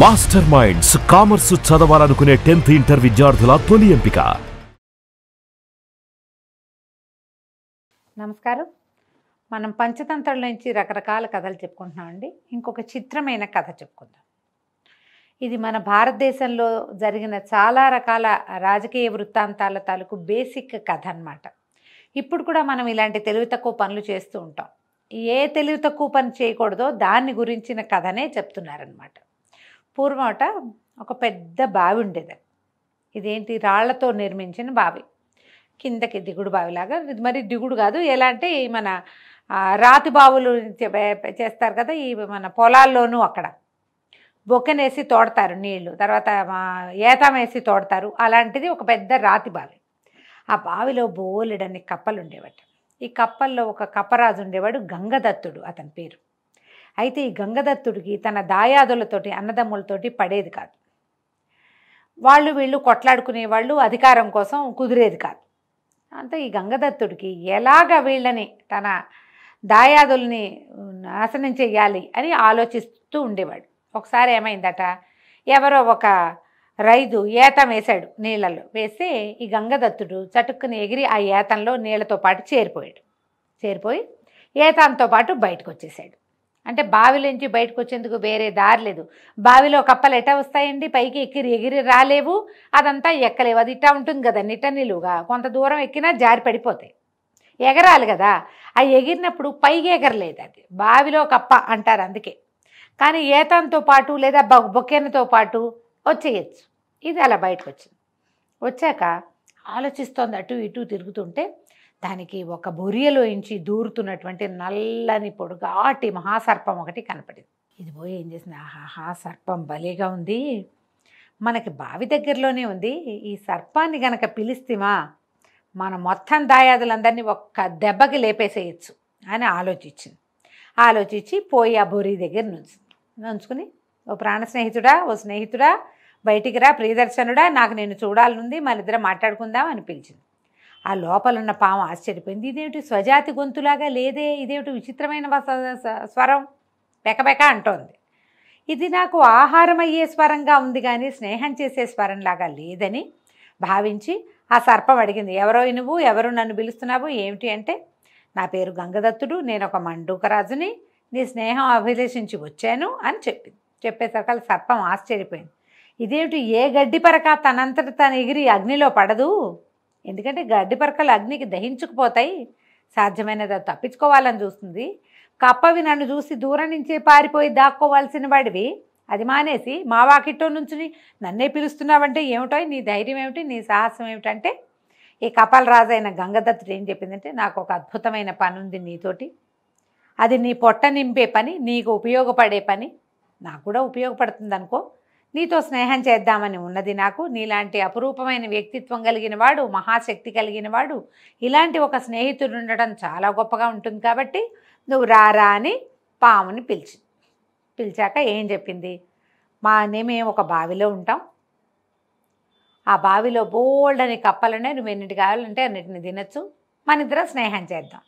Master minds commerce చదవాలనుకునే 10th inter విద్యార్థుల తొలి ఎంపిక. నమస్కారం. మనం పంచతంత్రాల నుంచి రకరకాల కథలు చెప్పుకుంటున్నామండి. ఇంకొక చిత్రమైన కథ చెప్పుకుందాం. ఇది మన భారతదేశంలో జరిగిన చాలా రకాల రాజకీయ వృత్తాంతాల తాలూకు బేసిక్ కథ అన్నమాట. ఇప్పుడు కూడా మనం ఇలాంటి తెలివి తక్కువ పనులు చేస్తూ ఉంటాం. ఏ తెలివి తక్కువ పని చేయకూడదో దాన్ని గురించిన కథనే చెప్తున్నారనమాట. పూర్వమట ఒక పెద్ద బావి ఉండేది. ఇదేంటి, రాళ్లతో నిర్మించిన బావి, కిందకి దిగుడు బావిలాగా. ఇది మరి దిగుడు కాదు, ఎలా అంటే మన రాతి బావులు చేస్తారు కదా ఈ మన పొలాల్లోనూ, అక్కడ బొక్కెనేసి తోడతారు నీళ్లు, తర్వాత ఏతం వేసి తోడతారు. అలాంటిది ఒక పెద్ద రాతి బావి. ఆ బావిలో బోలెడన్ని కప్పలు ఉండేవాట. ఈ కప్పల్లో ఒక కప్పరాజు ఉండేవాడు, గంగదత్తుడు అతని పేరు. అయితే ఈ గంగదత్తుడికి తన దాయాదులతోటి అన్నదమ్ములతోటి పడేది కాదు. వాళ్ళు వీళ్ళు కొట్లాడుకునేవాళ్ళు, అధికారం కోసం కుదిరేది కాదు. అంతే ఈ గంగదత్తుడికి ఎలాగ వీళ్ళని తన దాయాదుల్ని నాశనం చెయ్యాలి అని ఆలోచిస్తూ ఉండేవాడు. ఒకసారి ఏమైందట, ఎవరో ఒక రైతు ఏతం వేశాడు, నీళ్ళల్లో వేస్తే ఈ గంగదత్తుడు చటుక్కుని ఎగిరి ఆ ఏతంలో నీళ్లతో పాటు చేరిపోయి ఏతంతో పాటు బయటకు వచ్చేసాడు. అంటే బావిలోంచి బయటకు వచ్చేందుకు వేరే దారి లేదు. బావిలో కప్పలు ఎట్టా వస్తాయండి, పైకి ఎగిరి రాలేవు, అదంతా ఎక్కలేవు. అది ఇట్టా ఉంటుంది కదా, నిట్ట నిలువుగా, కొంత దూరం ఎక్కినా జారి పడిపోతాయి. ఎగరాలి కదా, ఆ ఎగిరినప్పుడు పైకి ఎగరలేదు, అది బావిలో కప్ప అంటారు అందుకే. కానీ ఏతంతో పాటు లేదా బొక్కెనతో పాటు వచ్చేయచ్చు. ఇది అలా బయటకు వచ్చింది. వచ్చాక ఆలోచిస్తోంది, అటు ఇటు తిరుగుతుంటే దానికి ఒక బొరియలోంచి దూరుతున్నటువంటి నల్లని పొడుగాటి మహాసర్పం ఒకటి కనపడింది. ఇది పోయి ఏం చేసింది, ఆహా సర్పం భలేగా ఉంది, మనకి బావి దగ్గరలోనే ఉంది, ఈ సర్పాన్ని గనక పిలిస్తేమా మన మొత్తం దాయాదులందరినీ ఒక్క దెబ్బకి లేపేసేయచ్చు అని ఆలోచించి పోయి ఆ బొరి దగ్గర నుంచుకుని, ఓ ప్రాణ స్నేహితుడా బయటికి రా, ప్రియదర్శనుడా, నాకు నేను చూడాలనుంది, మన ఇద్దరం మాట్లాడుకుందాం అని పిలిచింది. ఆ లోపలున్న పాము ఆశ్చర్యపోయింది. ఇదేమిటి స్వజాతి గొంతులాగా లేదే, ఇదేమిటి విచిత్రమైన స్వరం, బెకబెక అంటోంది. ఇది నాకు ఆహారం అయ్యే స్వరంగా ఉంది కానీ స్నేహం చేసే స్వరంలాగా లేదని భావించి ఆ సర్పం అడిగింది, ఎవరు నన్ను పిలుస్తున్నావు ఏమిటి అంటే, నా పేరు గంగదత్తుడు, నేను ఒక మండూకరాజుని, నీ స్నేహం అభిలేషించి వచ్చాను అని చెప్పింది. చెప్పేసరికి సర్పం ఆశ్చర్యపోయింది. ఇదేమిటి, ఏ గడ్డి పరక తనంతట తను ఎగిరి అగ్నిలో పడదు, ఎందుకంటే గడ్డి పరకలు అగ్నికి దహించుకుపోతాయి, సాధ్యమైనది తప్పించుకోవాలని చూస్తుంది. కప్పవి నన్ను చూసి దూరం నుంచే పారిపోయి దాక్కోవాల్సిన వాడివి, అది మానేసి మా వాకిట్లో నుంచి నన్నే పిలుస్తున్నావంటే ఏమిటో, నీ ధైర్యం ఏమిటి, నీ సాహసం ఏమిటంటే, ఈ కపల రాజైన గంగదత్తుడు ఏం చెప్పిందంటే, నాకు ఒక అద్భుతమైన పని ఉంది నీతోటి, అది నీ పొట్ట నింపే పని, నీకు ఉపయోగపడే పని, నాకు కూడా ఉపయోగపడుతుంది అనుకో, నీతో స్నేహం చేద్దామని ఉన్నది నాకు. నీలాంటి అపురూపమైన వ్యక్తిత్వం కలిగిన వాడు, మహాశక్తి కలిగిన వాడు, ఇలాంటి ఒక స్నేహితుడు ఉండడం చాలా గొప్పగా ఉంటుంది కాబట్టి నువ్వు రారా అని పాముని పిలిచాక ఏం చెప్పింది, మేము ఒక బావిలో ఉంటాం, ఆ బావిలో బోల్డని కప్పలునే, నువ్వు ఎన్నిటి కావాలంటే అన్నిటిని తినచ్చు, మన ఇద్దరం స్నేహం చేద్దాం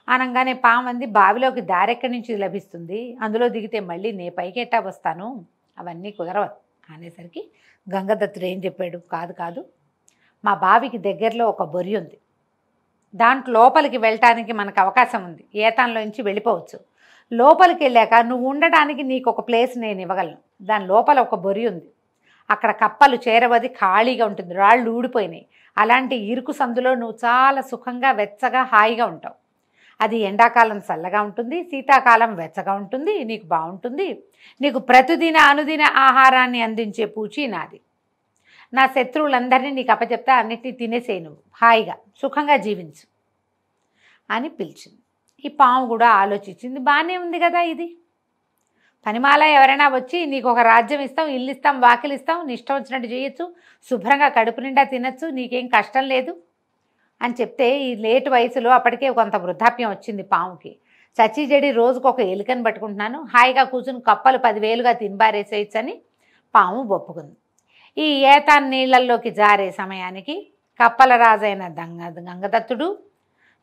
అనగానే పాము అంది, బావిలోకి దారి ఎక్కడి నుంచి లభిస్తుంది, అందులో దిగితే మళ్ళీ నే పైకి ఎట్టా వస్తాను, అవన్నీ కుదరవదు అనేసరికి గంగదత్తుడు ఏం చెప్పాడు, కాదు మా బావికి దగ్గరలో ఒక బొరి ఉంది, దాంట్లో లోపలికి వెళ్ళటానికి మనకు అవకాశం ఉంది, ఏతాన్లోంచి వెళ్ళిపోవచ్చు, లోపలికి వెళ్ళాక నువ్వు ఉండడానికి నీకు ఒక ప్లేస్ నేను ఇవ్వగలను, దాని లోపల ఒక బొరి ఉంది, అక్కడ కప్పలు చేరవది, ఖాళీగా ఉంటుంది, రాళ్ళు ఊడిపోయినాయి, అలాంటి ఇరుకు సందులో నువ్వు చాలా సుఖంగా వెచ్చగా హాయిగా ఉంటావు, అది ఎండాకాలం చల్లగా ఉంటుంది, శీతాకాలం వెచ్చగా ఉంటుంది, నీకు బాగుంటుంది, నీకు ప్రతిదిన అనుదిన ఆహారాన్ని అందించే పూచి నాది, నా శత్రువులందరినీ నీకు అప్పచెప్తా, అన్నిటినీ తినేసేయి, నువ్వు హాయిగా సుఖంగా జీవించు అని పిలిచింది. ఈ పాము కూడా ఆలోచించింది, బాగానే ఉంది కదా, ఇది పనిమాల ఎవరైనా వచ్చి నీకు ఒక రాజ్యం ఇస్తాం, ఇల్లు ఇస్తాం, వాకిలు ఇస్తాం, నీ ఇష్టం వచ్చినట్టు చేయొచ్చు, శుభ్రంగా కడుపు నిండా తినచ్చు, నీకేం కష్టం లేదు అని చెప్తే, ఈ లేటు వయసులో అప్పటికే కొంత వృద్ధాప్యం వచ్చింది పాముకి, చచ్చిజడి రోజుకు ఒక ఎలుకని పట్టుకుంటున్నాను, హాయిగా కూర్చుని కప్పలు 10,000గా తినిబారేసేయచ్చు అని పాము ఒప్పుకుంది. ఈ ఏతాన్ నీళ్లల్లోకి జారే సమయానికి కప్పల రాజైన గంగదత్తుడు,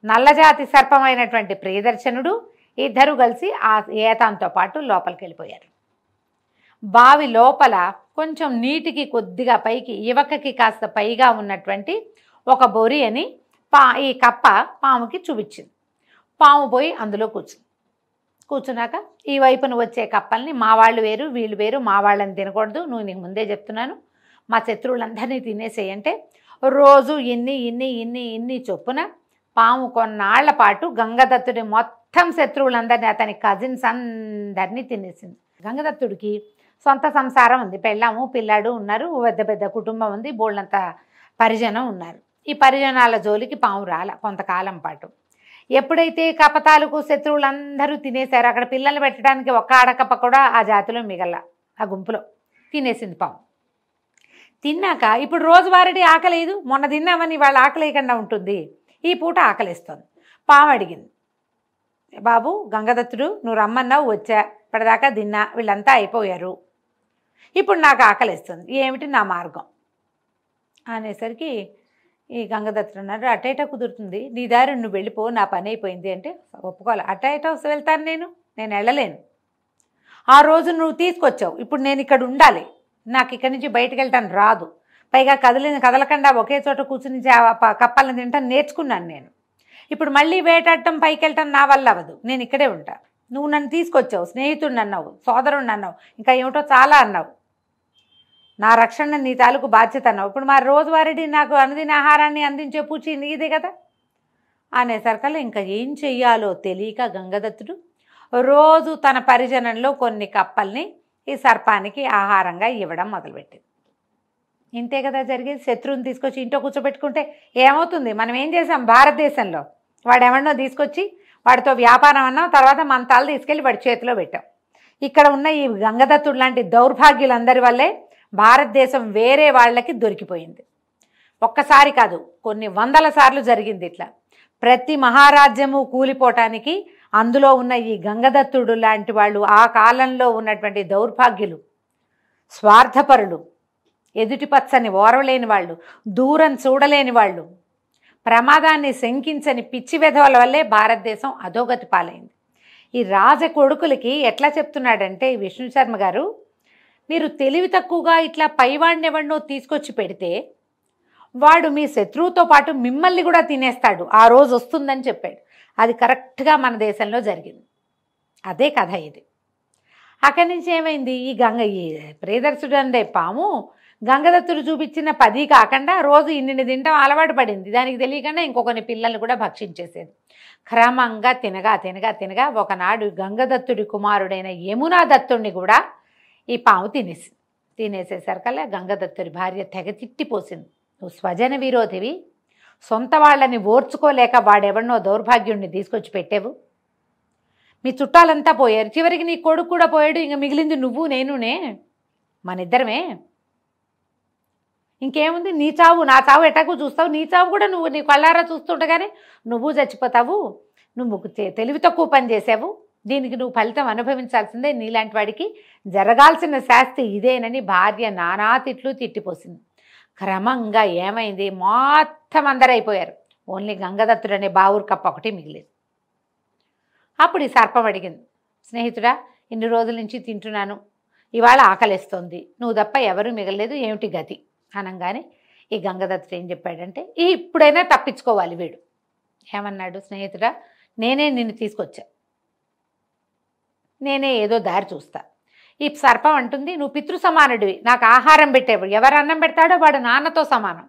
నల్లజాతి సర్పమైనటువంటి ప్రియదర్శనుడు ఇద్దరు కలిసి ఆ ఏతాంతో పాటు లోపలికి వెళ్ళిపోయారు. బావి లోపల కొంచెం నీటికి కొద్దిగా పైకి యువకకి కాస్త పైగా ఉన్నటువంటి ఒక బొరి అని ఈ కప్ప పాముకి చూపించింది. పాము పోయి అందులో కూర్చున్నాక ఈ వైపున వచ్చే కప్పల్ని మా వాళ్ళు వేరు వీళ్ళు వేరు, మా వాళ్ళని తినకూడదు, నువ్వు నీకు ముందే చెప్తున్నాను, మా శత్రువులందరినీ తినేసేయంటే రోజు ఇన్ని చొప్పున పాము కొన్నాళ్ల పాటు గంగదత్తుడి మొత్తం శత్రువులందరినీ, అతని కజిన్స్ అందరినీ తినేసింది. గంగదత్తుడికి సొంత సంసారం ఉంది, పెళ్ళాము పిల్లాడు ఉన్నారు, పెద్ద కుటుంబం ఉంది, బోళ్ళంత పరిజనం ఉన్నారు. ఈ పరిజనాల జోలికి పాము రాల కొంతకాలం పాటు. ఎప్పుడైతే కపతాలకు శత్రువులందరూ తినేశారు, అక్కడ పిల్లలు పెట్టడానికి ఒక్క ఆడకప్ప కూడా ఆ జాతిలో మిగల, ఆ గుంపులో తినేసింది పాము. తిన్నాక ఇప్పుడు రోజువారీ ఆకలేదు, మొన్న తిన్నామని వాళ్ళ ఆకలేయకుండా ఉంటుంది, ఈ పూట ఆకలిస్తుంది. పాము అడిగింది, బాబు గంగదత్తుడు నువ్వు రమ్మన్నావు, వచ్చా, ఇప్పటిదాకా తిన్నా, వీళ్ళంతా అయిపోయారు, ఇప్పుడు నాకు ఆకలిస్తుంది, ఏమిటి నా మార్గం అనేసరికి ఈ గంగదత్తుడు అన్నారు, అటైట కుదురుతుంది, నీ దారి నువ్వు వెళ్ళిపో, నా పని అయిపోయింది అంటే ఒప్పుకోవాలి. అటైట వెళ్తాను, నేను వెళ్ళలేను, ఆ రోజు నువ్వు తీసుకొచ్చావు, ఇప్పుడు నేను ఇక్కడ ఉండాలి, నాకు ఇక్కడి నుంచి బయటకు వెళ్ళటాను రాదు, పైగా కదలకుండా ఒకే చోట కూర్చుని కప్పలను తింటాను నేర్చుకున్నాను నేను, ఇప్పుడు మళ్ళీ వేటాడటం పైకి వెళ్ళటం నా వల్ల అవ్వదు, నేను ఇక్కడే ఉంటాను, నువ్వు నన్ను తీసుకొచ్చావు, స్నేహితుడిని అన్నావు, సోదరుడిని అన్నావు, ఇంకా ఏమిటో చాలా అన్నావు, నా రక్షణ నీ తాలూకు బాధ్యత అన్నావు, ఇప్పుడు మరి రోజువారీ నాకు అనుదిన ఆహారాన్ని అందించే పూచి నీదే కదా అనేసరికల్లా ఇంకా ఏం చెయ్యాలో తెలియక గంగదత్తుడు రోజు తన పరిజనంలో కొన్ని కప్పల్ని ఈ సర్పానికి ఆహారంగా ఇవ్వడం మొదలుపెట్టింది. ఇంతే కదా జరిగేది. శత్రువుని తీసుకొచ్చి ఇంట్లో కూర్చోబెట్టుకుంటే ఏమవుతుంది? మనం ఏం చేసాం భారతదేశంలో, వాడు ఎవరినో తీసుకొచ్చి వాడితో వ్యాపారం అన్నాం, తర్వాత మంతాలు తీసుకెళ్ళి వాడి చేతిలో పెట్టాం. ఇక్కడ ఉన్న ఈ గంగదత్తుడు లాంటి దౌర్భాగ్యులందరి వల్లే భారతదేశం వేరే వాళ్ళకి దొరికిపోయింది. ఒక్కసారి కాదు, కొన్ని వందల సార్లు జరిగింది ఇట్లా. ప్రతి మహారాజ్యము కూలిపోవటానికి అందులో ఉన్న ఈ గంగదత్తుడు లాంటి వాళ్ళు, ఆ కాలంలో ఉన్నటువంటి దౌర్భాగ్యులు, స్వార్థపరులు, ఎదుటి పచ్చని ఓరవలేని వాళ్ళు, దూరం చూడలేని వాళ్ళు, ప్రమాదాన్ని శంకించని పిచ్చి వెధవల వల్లే భారతదేశం అధోగతి పాలైంది. ఈ రాజకొడుకులకి ఎట్లా చెప్తున్నాడంటే విష్ణు శర్మ గారు, మీరు తెలివి తక్కువగా ఇట్లా పైవాడిని ఎవరినో తీసుకొచ్చి పెడితే వాడు మీ శత్రువుతో పాటు మిమ్మల్ని కూడా తినేస్తాడు, ఆ రోజు వస్తుందని చెప్పాడు. అది కరెక్ట్గా మన దేశంలో జరిగింది. అదే కథ ఇది. అక్కడి నుంచి ఏమైంది, ఈ ప్రియదర్శుడు అంటే పాము గంగదత్తుడు చూపించిన 10 కాకుండా రోజు ఇన్ని తింటాం అలవాటు పడింది. దానికి తెలియకుండా ఇంకొకని పిల్లల్ని కూడా భక్షించేసేది. క్రమంగా తినగా ఒకనాడు గంగదత్తుడి కుమారుడైన యమునా దత్తుడిని కూడా ఈ పాము తినేసేసరికల్లా గంగదత్తుడి భార్య తెగ తిట్టిపోసింది. నువ్వు స్వజన విరోధివి, సొంత వాళ్ళని ఓర్చుకోలేక వాడెవడినో దౌర్భాగ్యుడిని తీసుకొచ్చి పెట్టావు, మీ చుట్టాలంతా పోయారు, చివరికి నీ కొడుకు కూడా పోయాడు, ఇంక మిగిలింది నువ్వు నేనునే, మనిద్దరమే, ఇంకేముంది, నీ చావు నా చావు ఎటాకు చూస్తావు, నీ చావు కూడా నువ్వు నీ కళ్ళారా చూస్తుండగానే నువ్వు చచ్చిపోతావు, నువ్వు తెలివి తక్కువ పని చేసావు, దీనికి నువ్వు ఫలితం అనుభవించాల్సిందే, నీలాంటి వాడికి జరగాల్సిన శాస్తి ఇదేనని భార్య నానా తిట్లు తిట్టిపోసింది. క్రమంగా ఏమైంది, మొత్తం అందరైపోయారు, ఓన్లీ గంగదత్తుడు అనే బావురు కప్ప ఒకటి మిగిలేదు. అప్పుడు ఈ సర్పం అడిగింది, స్నేహితుడా ఇన్ని రోజుల నుంచి తింటున్నాను, ఇవాళ ఆకలిస్తోంది, నువ్వు తప్ప ఎవరూ మిగలలేదు, ఏమిటి గతి అనగానే ఈ గంగదత్తుడు ఏం చెప్పాడంటే, ఇప్పుడైనా తప్పించుకోవాలి వీడు. ఏమన్నాడు, స్నేహితుడా నేనే నిన్ను తీసుకొచ్చా, నేనే ఏదో దారి చూస్తా. ఈ సర్పం అంటుంది, నువ్వు పితృ సమానుడివి, నాకు ఆహారం పెట్టేవాడు, ఎవరు అన్నం పెడతాడో వాడు నాన్నతో సమానం,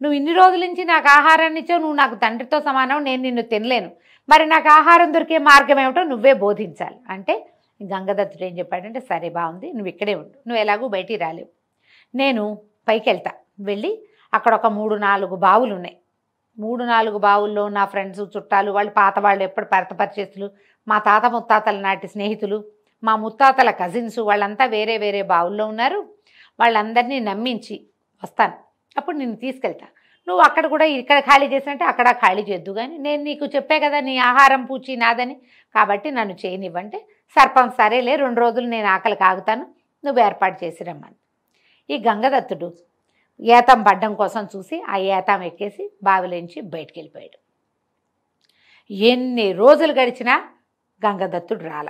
నువ్వు ఇన్ని రోజుల నుంచి నాకు ఆహారాన్ని ఇచ్చావు, నువ్వు నాకు తండ్రితో సమానం, నేను నిన్ను తినలేను, మరి నాకు ఆహారం దొరికే మార్గం ఏమిటో నువ్వే బోధించాలి అంటే గంగదత్తుడు ఏం చెప్పాడంటే, సరే బాగుంది, నువ్వు ఇక్కడే ఉండు, నువ్వు ఎలాగూ బయటికి రాలేవు, నేను పైకి వెళ్తా, వెళ్ళి అక్కడ ఒక 3-4 బావులు ఉన్నాయి, 3-4 బావుల్లో నా ఫ్రెండ్స్ చుట్టాలు వాళ్ళు పాత వాళ్ళు ఎప్పుడు పరిచయస్తులు, మా తాత ముత్తాతల నాటి స్నేహితులు, మా ముత్తాతల కజిన్స్ వాళ్ళంతా వేరే వేరే బావుల్లో ఉన్నారు, వాళ్ళందరినీ నమ్మించి వస్తాను, అప్పుడు నిన్ను తీసుకెళ్తా, నువ్వు అక్కడ కూడా ఇక్కడ ఖాళీ చేసినట్టే అక్కడ ఖాళీ చేద్దు, కానీ నేను నీకు చెప్పే కదా నీ ఆహారం పూచి నాదని, కాబట్టి నన్ను చేయనివ్వంటే సర్పం సరేలే 2 రోజులు నేను ఆకలి కాగుతాను, నువ్వు ఏర్పాటు చేసి రమ్మని. ఈ గంగదత్తుడు ఏతం పడ్డం కోసం చూసి ఆ ఏతం ఎక్కేసి బావిలోంచి బయటికి వెళ్ళిపోయాడు. ఎన్ని రోజులు గడిచినా గంగదత్తుడు రాల.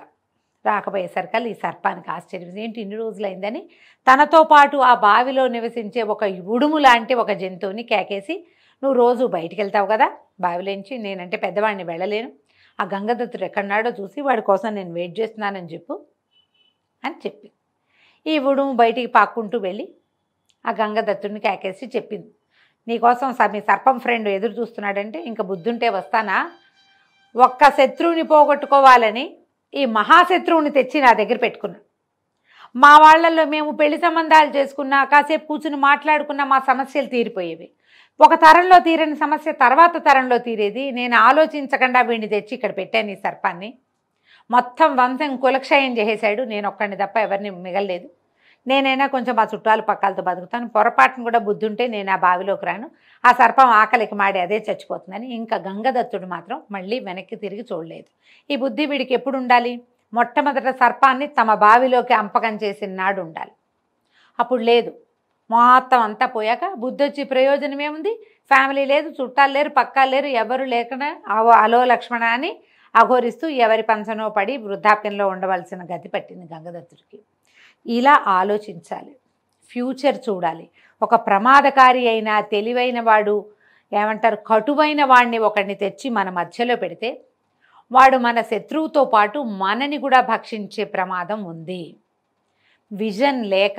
రాకపోయేసరికల్లా ఈ సర్పానికి ఆశ్చర్యం, ఏంటి ఇన్ని రోజులైందని తనతో పాటు ఆ బావిలో నివసించే ఒక ఉడుము లాంటి ఒక జంతువుని కేకేసి, నువ్వు రోజు బయటికి వెళ్తావు కదా బావిలోంచి, నేనంటే పెద్దవాడిని వెళ్ళలేను, ఆ గంగదత్తుడు ఎక్కడున్నాడో చూసి వాడి కోసం నేను వెయిట్ చేస్తున్నానని చెప్పు అని చెప్పి ఈ ఉడుము బయటికి పాక్కుంటూ వెళ్ళి ఆ గంగదత్తుడిని కేకేసి చెప్పింది, నీకోసం మీ సర్పం ఫ్రెండ్ ఎదురు చూస్తున్నాడంటే ఇంకా బుద్ధుంటే వస్తానా, ఒక్క శత్రువుని పోగొట్టుకోవాలని ఈ మహాశత్రువుని తెచ్చి నా దగ్గర పెట్టుకున్నా, మా వాళ్ళల్లో మేము పెళ్లి సంబంధాలు చేసుకున్నా కాసేపు కూర్చుని మాట్లాడుకున్నా మా సమస్యలు తీరిపోయేవి, ఒక తరంలో తీరని సమస్య తర్వాత తరంలో తీరేది, నేను ఆలోచించకుండా వీడిని తెచ్చి ఇక్కడ పెట్టాను ఈ సర్పాన్ని, మొత్తం వంశం కులక్షయం చేసేశాడు, నేను ఒక్కడిని తప్ప ఎవరిని మిగలలేదు, నేనైనా కొంచెం మా చుట్టాలు పక్కలతో బతుకుతాను, పొరపాటును కూడా బుద్ధి ఉంటే నేను ఆ బావిలోకి రాను, ఆ సర్పం ఆకలికి మాడి అదే చచ్చిపోతుందని. ఇంకా గంగదత్తుడు మాత్రం మళ్ళీ వెనక్కి తిరిగి చూడలేదు. ఈ బుద్ధి వీడికి ఎప్పుడు ఉండాలి, మొట్టమొదట సర్పాన్ని తమ బావిలోకి అంపకం చేసిన నాడు ఉండాలి. అప్పుడు లేదు, మొత్తం అంతా పోయాక బుద్ధి వచ్చి ప్రయోజనం ఏముంది, ఫ్యామిలీ లేదు, చుట్టాలు లేరు, పక్కాలు లేరు, ఎవరు లేకుండా అలో లక్ష్మణ అని అఘోరిస్తూ ఎవరి పంచనో పడి వృద్ధాప్యంలో ఉండవలసిన గతి పట్టింది గంగదత్తుడికి. ఇలా ఆలోచించాలి, ఫ్యూచర్ చూడాలి. ఒక ప్రమాదకారి అయిన తెలివైన వాడు ఏమంటారు కటువైన వాడిని ఒకడిని తెచ్చి మన మధ్యలో పెడితే వాడు మన శత్రువుతో పాటు మనని కూడా భక్షించే ప్రమాదం ఉంది. విజన్ లేక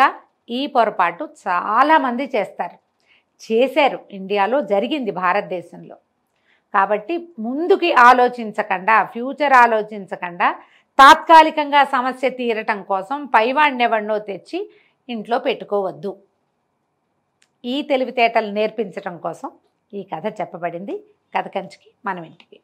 ఈ పొరపాటు చాలామంది చేశారు, ఇండియాలో జరిగింది, భారతదేశంలో. కాబట్టి ముందుకి ఆలోచించకుండా, ఫ్యూచర్ ఆలోచించకుండా తాత్కాలికంగా సమస్య తీరటం కోసం పైవాడినెవడినో తెచ్చి ఇంట్లో పెట్టుకోవద్దు. ఈ తెలివితేటలు నేర్పించటం కోసం ఈ కథ చెప్పబడింది. కథ కంచికి మనం ఇంటికి.